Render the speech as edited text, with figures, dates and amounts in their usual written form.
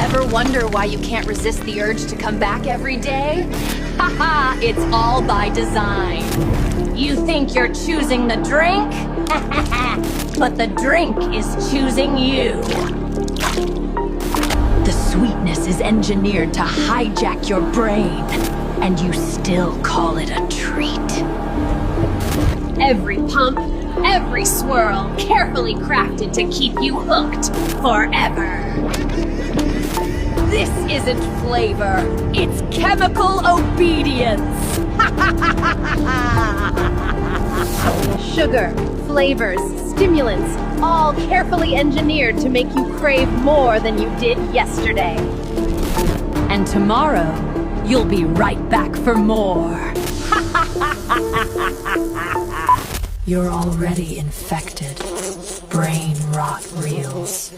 Ever wonder why you can't resist the urge to come back every day? Haha, it's all by design. You think you're choosing the drink? But the drink is choosing you. The sweetness is engineered to hijack your brain, and you still call it a treat. Every pump, every swirl, carefully crafted to keep you hooked forever. This isn't flavor, it's chemical obedience. Sugar, flavors, stimulants, all carefully engineered to make you crave more than you did yesterday. And tomorrow, you'll be right back for more. You're already infected. Brain rot reels.